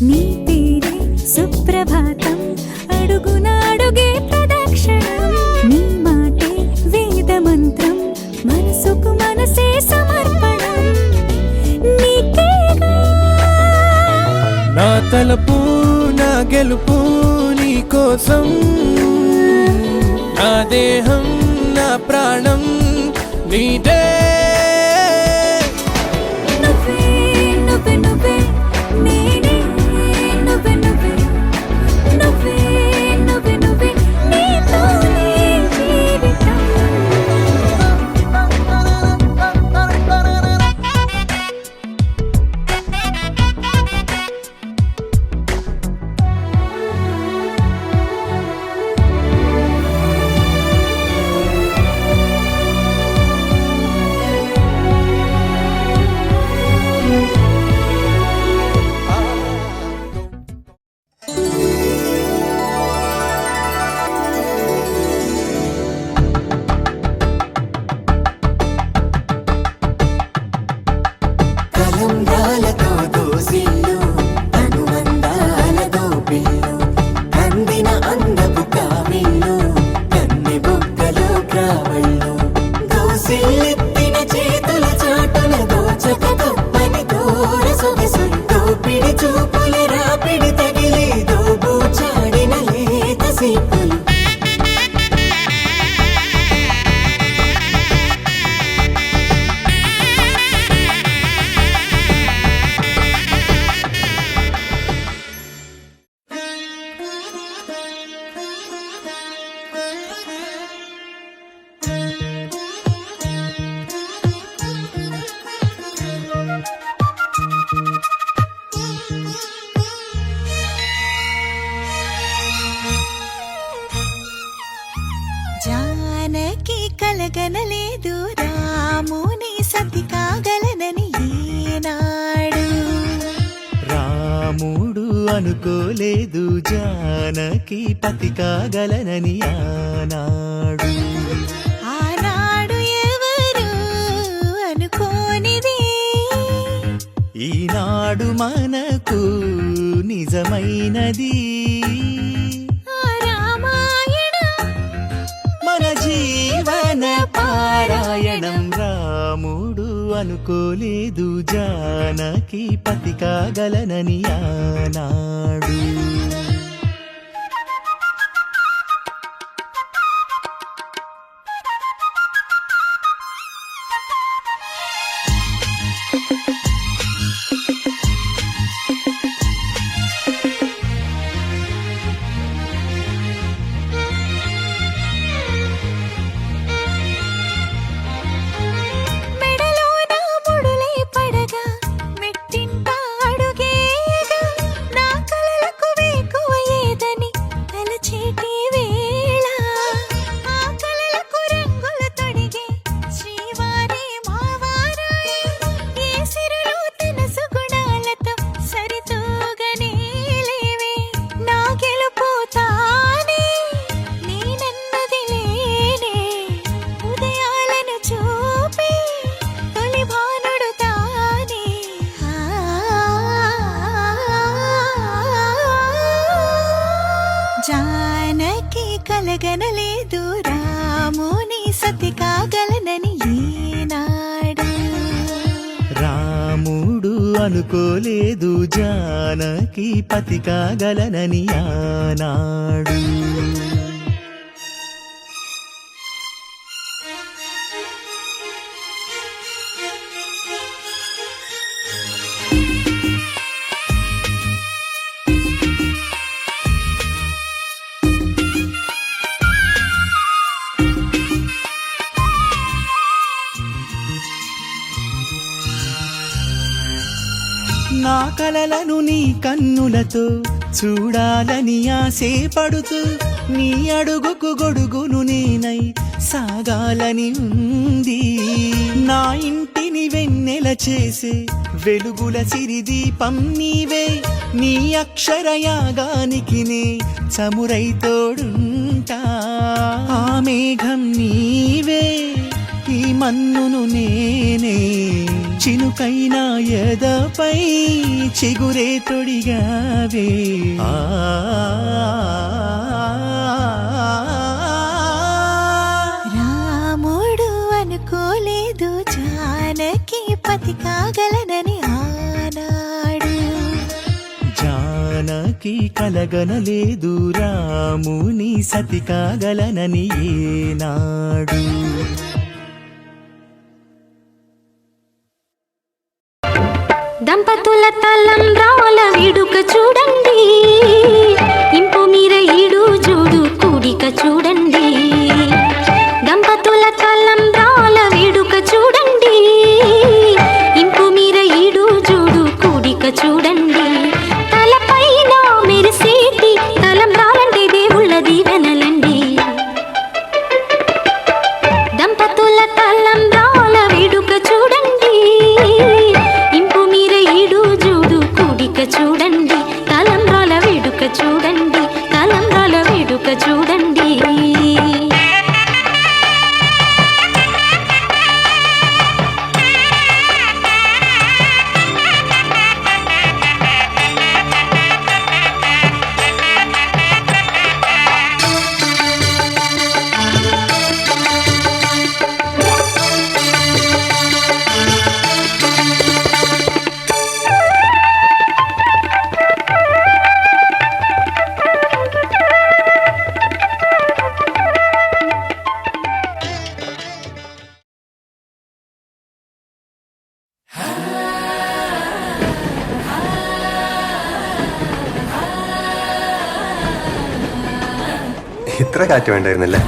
నీ పేరే సుప్రభాతం, అడుగున అడుగే ప్రదక్షిణం. నీ మాటే వేద మంత్రం, మనసుకు మనసే సమర్పణం. నీకేగా నా తలపు నా గెలుపు నీ కోసం, నా దేహం నా ప్రాణం నీదే. నువ్వే నువ్వే నువ్వే నేనే, నువ్వే నువ్వే నువ్వే నువ్వే నువ్వే నీతోనే జీవితం. తలంబ్రాలతో దోసిల్లు, అనుబంధాలతో పిల్లు, అందిన అందపు కావిల్లు, కన్నె బుగ్గలో క్రావళ్ళు, దోసిల్లెత్తిన చేతుల చాటున దోచక తప్పని దూర సొగసులు, దోపిడి చూపుల రాపిడి తగిలి దోబూచాడిన లేత సీపులు. జానకి కలగనలేదు రాముని సతి కాగలనని ఈనాడు. రాముడు అనుకోలేదు జానకి పతి కాగలనని ఆనాడు. ఆనాడు ఎవరు అనుకోనిది ఈనాడు మనకు నిజమైనది. ఆ రామాయణం మన జీవన పారాయణం. రాముడు అనుకోలేదు జానకి పతి కాగలనని ఆనాడు. మెడలో నా ముడులే పడగా మెట్టింట అడుగేయగా నా కలలకు వేకువ ఏదని తలచేటి వేళ. ఆ కలలకు రంగులు తొడిగే శ్రీవారే మావారాయే. ఏ సిరులు తన సుగుణాలతో సరితూగనే లేవే. నా గెలుపు తానే నేనన్నది లేనే. ఉదయాలను చూపే తొలి భానుడు తానే. జానకి కలగనలేదు రాముని సతి కాగలనని ఈనాడు. రాముడు అనుకోలేదు జానకి పతి కాగలనని ఆనాడు. నా కలలను నీ కన్నులతో చూడాలని ఆశే పడుతూ, నీ అడుగుకు గొడుగును నేనై సాగాలని ఉంది. నా ఇంటిని వెన్నెల చేసే వెలుగుల సిరిదీపం నీవే, నీ అక్షరయాగానికి నే చమురై తోడుంటా. ఆ మేఘం నీవే, ఈ మన్నును నేనే, చినుకైనా ఎదపై చిగురే తొడిగావే. రాముడు అనుకోలేదు జానకి పతి కాగలనని ఆనాడు. జానకి కలగనలేదు రాముని సతి కాగలనని ఏనాడు. దంపతుల తలంబ్రాల వేడుక చూడండి, ఇంపు మీర ఈడు జోడు కూడిక చూడండి. దంపతుల తలంబ్రాల వేడుక చూడండి, ఇంపు మీర ఈడు జోడు కూడిక చూడండి. తలపైన మెరిసేటి తలంబ్రాలంటే దేవుళ్ళ దీవెనలండి. దంపతుల తలంబ్రాల వేడుక చూడండి, చూడండి తలంబ్రాల వేడుక చూడండి, తలంబ్రాల వేడుక చూడండి. ഇത്ര കാറ്റ് വേണ്ടായിരുന്നല്ലേ?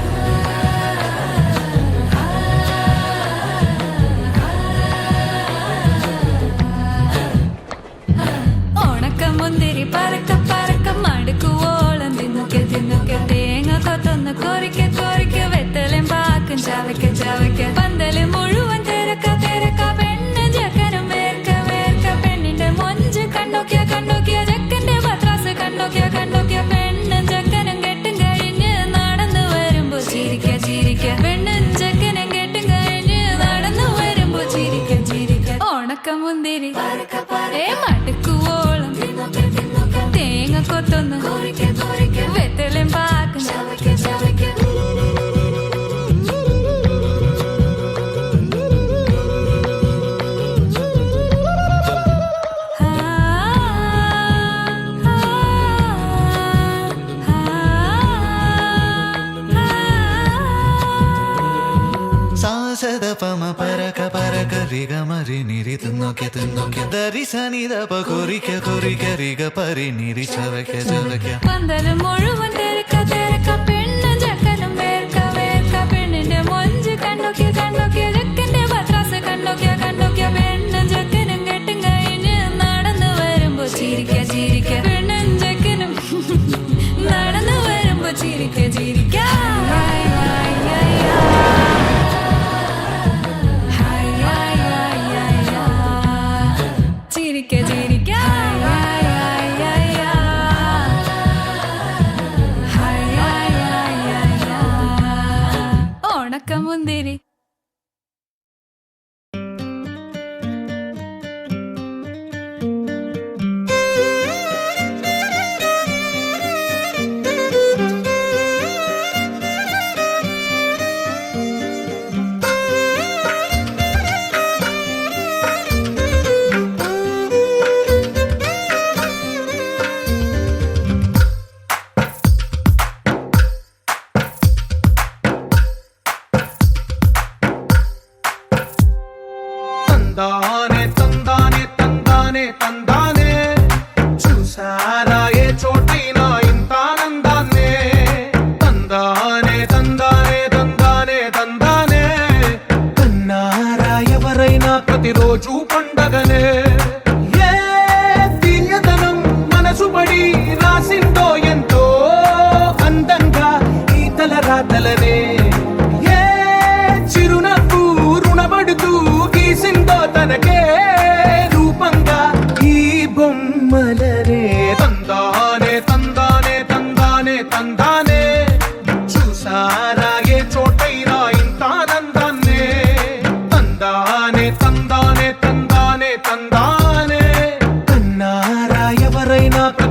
ഓണക്കമുന്തിരി പറക്ക പറക്ക മടുക്കുവോളം തിന്നുക്കെ തിന്നുക്കെ തേങ്ങ കൊത്തൊന്ന് കൊറിക്ക കൊറിക്ക വെത്തലും പാക്കും ചവയ്ക്ക ചവയ്ക്ക പന്തല് മുഴുവൻ തിരക്ക തിരക്ക പെണ്ണ് ജക്കനും വേർക്ക വേർക്ക പെണ്ണിന്റെ മൊഞ്ച് കണ്ടോക്കിയ കണ്ടോക്കിയ ജക്കന്റെ പത്രാസ് കണ്ടോക്കിയ കണ്ടോക്കിയ പെണ്ണും ജക്കനും കെട്ടും കഴിഞ്ഞ് നടന്നു വരുമ്പോ ചിരിക്ക ചിരിക്ക പെണ്ണും ജക്കനും കെട്ടും കഴിഞ്ഞ് നടന്നു വരുമ്പോ ചിരിക്ക ചിരിക്ക ഓണക്കമുന്തിരി മടുക്കുവോളം തേങ്ങ കൊത്തൊന്ന് വെത്തലും പാക്കും ചവയ്ക്ക ചവയ്ക്ക సాసదపమ పరక పరక రిగ మరి నిరి తున్నొకె తున్నొకె దరి సని దప కొరిక కొరిక రిగ పరి నిరి చవక చవక പന്തല് മുഴുവൻ തിരക്ക തിരക്ക പെണ്ണ് ജക്കനും വേർക്ക വേർക്ക പെണ്ണിന്റെ മൊഞ്ച് കണ്ടോക്കിയ കണ്ടോക്കിയ ജക്കന്റെ പത്രാസ് കണ്ടോക്കിയ കണ്ടോക്കിയ പെണ്ണും ജക്കനും കെട്ടും കഴിഞ്ഞ് നടന്നു വരുമ്പോ ചിരിക്ക ചിരിക്ക പെണ്ണും ജക്കനും നടന്നു വരുമ്പോ ചിരിക്ക ചിരിക്ക ചിരിക്ക ചിരിക്ക ഓണക്കമുന്തിരി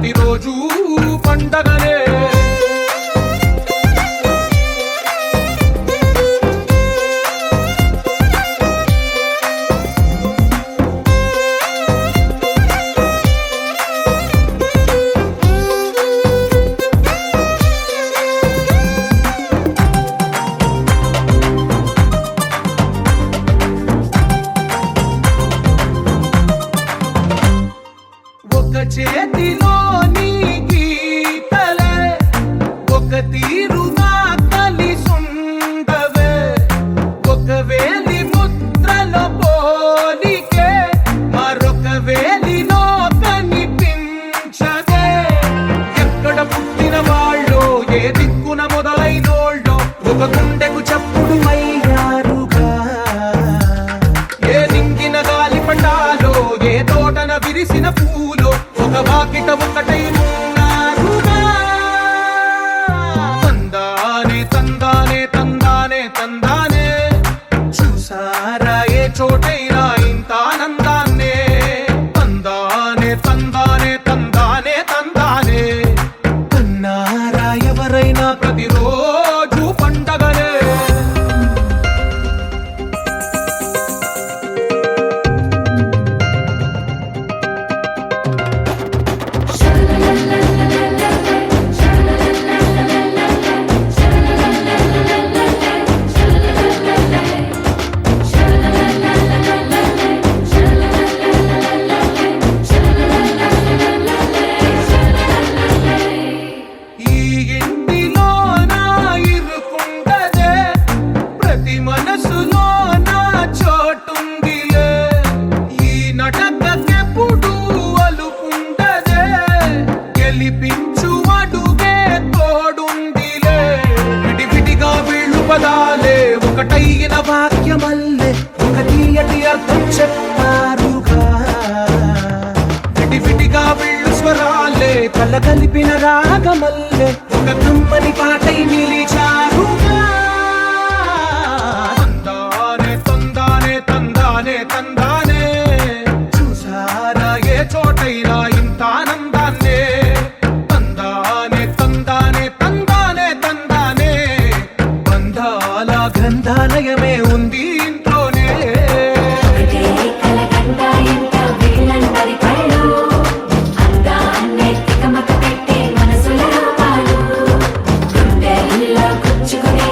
ప్రతిరోజు పండగనే. ఒక చేతిలో నీ గీతలే ఒక తీరుగా కలిసుండవే, ఒక వేలి ముద్రలో పోలికే మరొక వేలిలో కనిపించదే. ఎక్కడ పుట్టిన వాళ్ళో ఏ దిక్కున మొదలైనోళ్ళో ఒక గుండెకు చప్పుడు అయ్యారుగా. ఏ నింగిన గాలి పండాలో ఏ తోటన విరిసిన పూలో ఒక వాకిట ఒకటై ఉన్నారుగా. తందానే తందానే తందానే తందానే, చూసారా ఏ చోటైనా ఇంత ఆనందాన్నే. తందానే తందానే తందానే తందానే, కన్నారా ఎవరైనా ప్రతిరోజు పండగనే. ఈ ఇంటిలో నా ఇరుకుండదే, ప్రతి మనసులో నా చోటుందిలే. ఈ నటకెప్పుడు అలుపుండదే, గెలిపించు అడుగే తోడుందిలే. విడివిడిగా వీళ్ళు పదాలే ఒకటైన వాక్యమల్లే ఒక తీయటి అర్థం చెప్పారుగా. విడివిడిగా వీళ్ళు స్వరాలే కల కలిపిన రాగమల్లే ఒక కమ్మని పాటై నిలిచారుగా. తందానే తందానే తందానే తందానే, చూసారా ఏ చోటైనా ఇంత ఆనందాన్నే. తందానే తందానే తందానే తందానే, బంధాల గ్రంథాలయమే ఉంది ఇంట్లోనే. కూర్చుకునే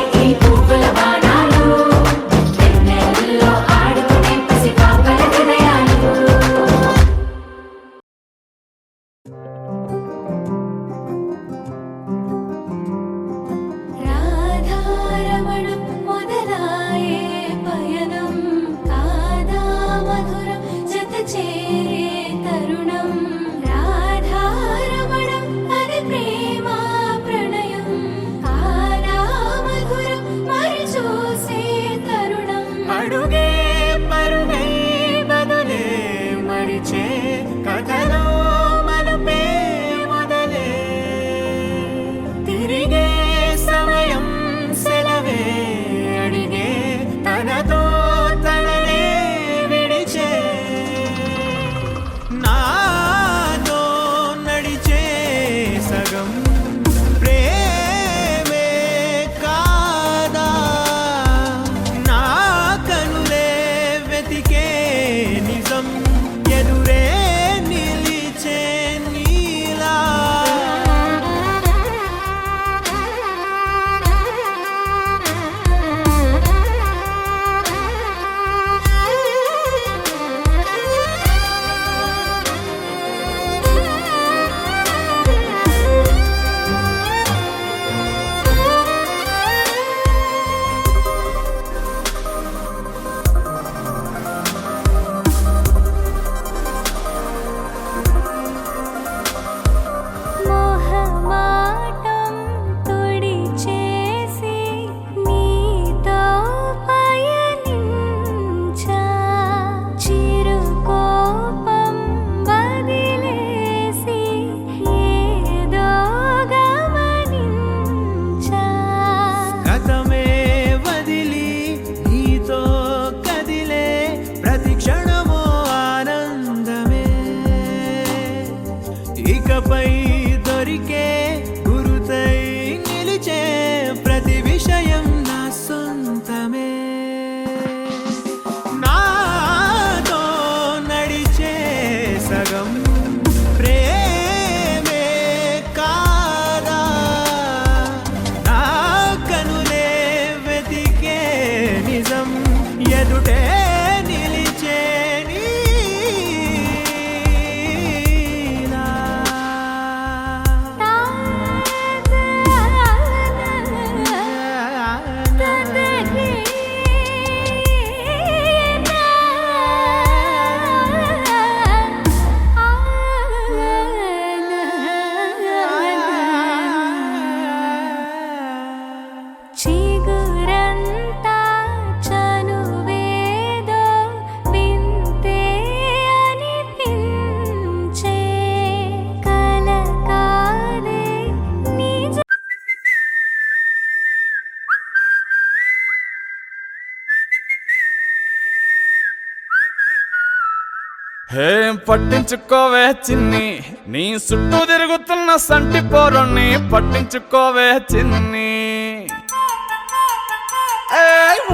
ఏం పట్టించుకోవే చిన్ని, నీ చుట్టూ తిరుగుతున్న సంటి పోరుణ్ణి పట్టించుకోవే చిన్ని.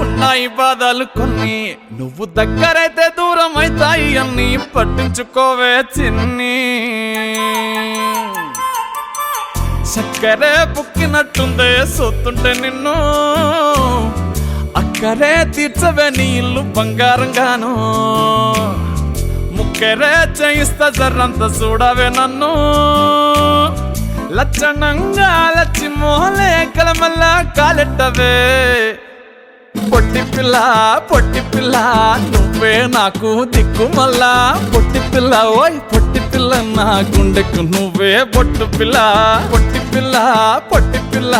ఉన్నాయి బాధలు కొన్ని, నువ్వు దగ్గరైతే దూరం అవుతాయి అన్ని పట్టించుకోవే చిన్ని. చక్కరే బుక్కినట్టుందే సొత్తుంటే నిన్ను, అక్కరే తీర్చవే నీ ఇల్లు బంగారంగాను. ముక్కరే చేయిస్తా జర్రంత చూడవే నన్ను, లచ్చణంగా లచ్చి మోహలే కలమల్ల కాలెట్టవే. పొట్టి పిల్ల పొట్టి పిల్ల నువ్వే నాకు దిక్కు మల్లా. పొట్టి పిల్ల ఓయ్ పొట్టి పిల్ల నా గుండెకు నువ్వే బొట్టు పిల్ల. పొట్టి పిల్ల పొట్టి పిల్ల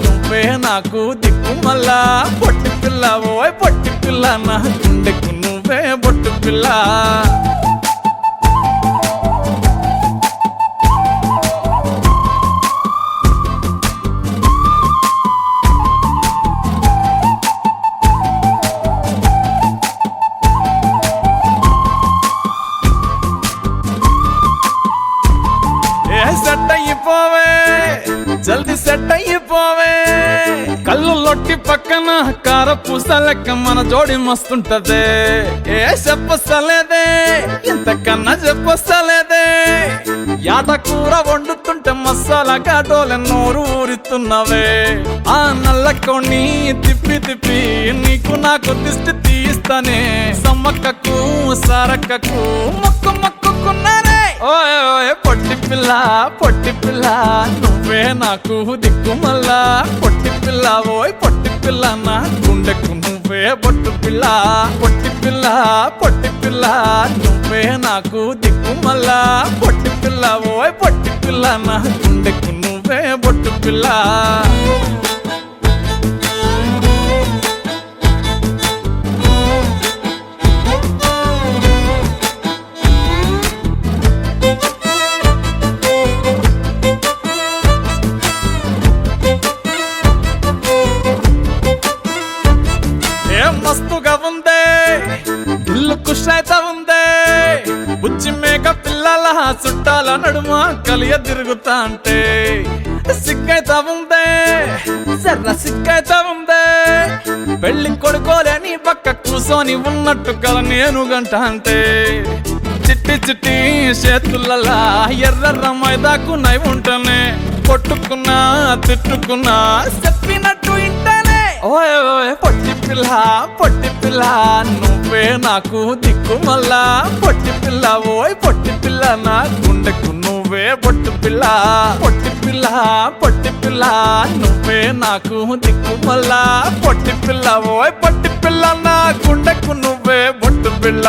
నువ్వే నాకు దిక్కు మల్లా. పొట్టి పిల్ల ఓయ్ పొట్టి పిల్ల నా గుండెకు నువ్వే బొట్టు పిల్ల. సెట్ అయిపోవే జల్ది సెట్ అయిపోవే. కళ్ళు లొట్టి పక్కన కార పూస లెక్క మన జోడి మస్తుంటదే. ఏ చెప్పలేదే ఇంతకన్నా చెప్పలేదే. యాట కూర వండుతుంటే మసాలా కాటోలే నోరు ఊరిస్తున్నవే. ఆ నల్ల కొన్ని తిప్పి తిప్పి నీకు నాకు దిష్టి తీస్తానే. సమ్మక్కకు సారక్కకు మొక్కు మొక్కుకున్నానే. ఓయ్ ఓయ్ పొట్టి పిల్ల పొట్టి పిల్ల నువ్వే నాకు దిక్కు మల్లా. పొట్టి పిల్ల ఓయ్ పొట్టి పిల్ల నా గుండెకు నువ్వే బొట్టు పిల్ల. పొట్టి పిల్ల పొట్టి పిల్ల నువ్వే నాకు దిక్కు మల్లా. పొట్టి పిల్ల ఓయ్ పొట్టి పిల్ల నా గుండెకు నువ్వే బొట్టు పిల్ల. మస్తుగా ఉందే ఇల్లు కుషైత ఉందే. బుచ్చి మేక పిల్లల చుట్టాల నడుమ కలియ తిరుగుతా అంటే సిగ్గైతా ఉందే సర్ర సిగ్గైతా ఉందే. పెళ్లి కొడుకోలే నీ పక్క కూసోని ఉన్నట్టు కల నేను గంట అంటే. చిట్టి చిట్టి చేతులలా ఎర్ర మైదాకు నై ఉంటనే. కొట్టుకున్నా తిట్టుకున్నా చెప్పినట్టు ఇంటనే. ఓయ్ ఓయ్ పొట్టి పిల్ల పొట్టి పిల్ల నువ్వే నాకు దిక్కు మల్లా. పొట్టి పిల్ల ఓయ్ పొట్టి పిల్ల నా గుండెకు నువ్వే బొట్టు పిల్ల. పొట్టి పిల్ల పొట్టి పిల్ల నువ్వే నాకు దిక్కు మల్లా. పొట్టి పిల్ల ఓయ్ పొట్టి పిల్ల నా గుండెకు నువ్వే బొట్టు పిల్ల.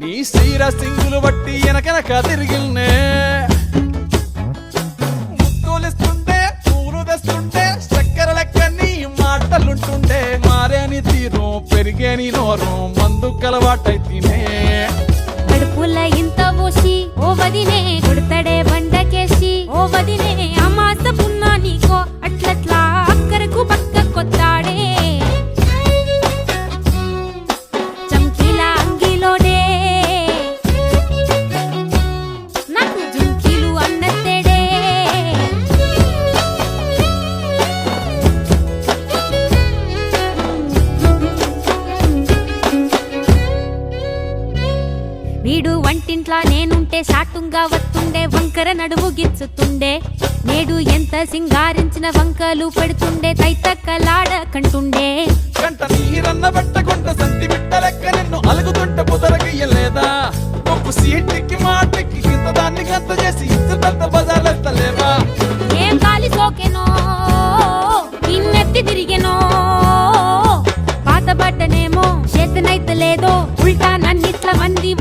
నీ సీర సింగులు బట్టి వెనకనక తిరిగిల్నే. ముత్తులిస్తుంటే పూలు తెస్తుంటే చక్కెర లెక్క నీ మాటలుంటుండే. మారేని తీరు పెరిగేని నోరు మందు కలవాటైతేనే. కడుపుల ఇంత పోసి ఓ వదినే కొడతడే బండకేసి. ఓ వదినే అమాస పున్నా నీకో అట్లట్లా అక్కరకు పక్క కొత్తాడే. చంకీలా అంగిలోనే నాకు జుంకీలు అన్నత్తేడే. ఇంట్లో నేనుంటే సాటుంగా వస్తుండే వంకర నడుము గిచ్చుతుండే నేడు ఎంత సింగారించిన వంకలు పెడుతుండే తైతక్కలాడ కంటుండే కంట నీరన్న బట్టకుంట సంతి బిట్ట లెక్క నిన్ను అలుగుతుంటే పుదరగయ్యలేదా నువ్వు సీటికి మాటకి ఇంత దాన్ని గంత చేసి ఇచ్చుతంత బజార్లెత్తలేవా ఏం కాలి సోకెనో ఇన్నెత్తి తిరిగెనో పాత బట్టనేమో చేతనైతే లేదో ఉల్టా నన్నిట్ల మంది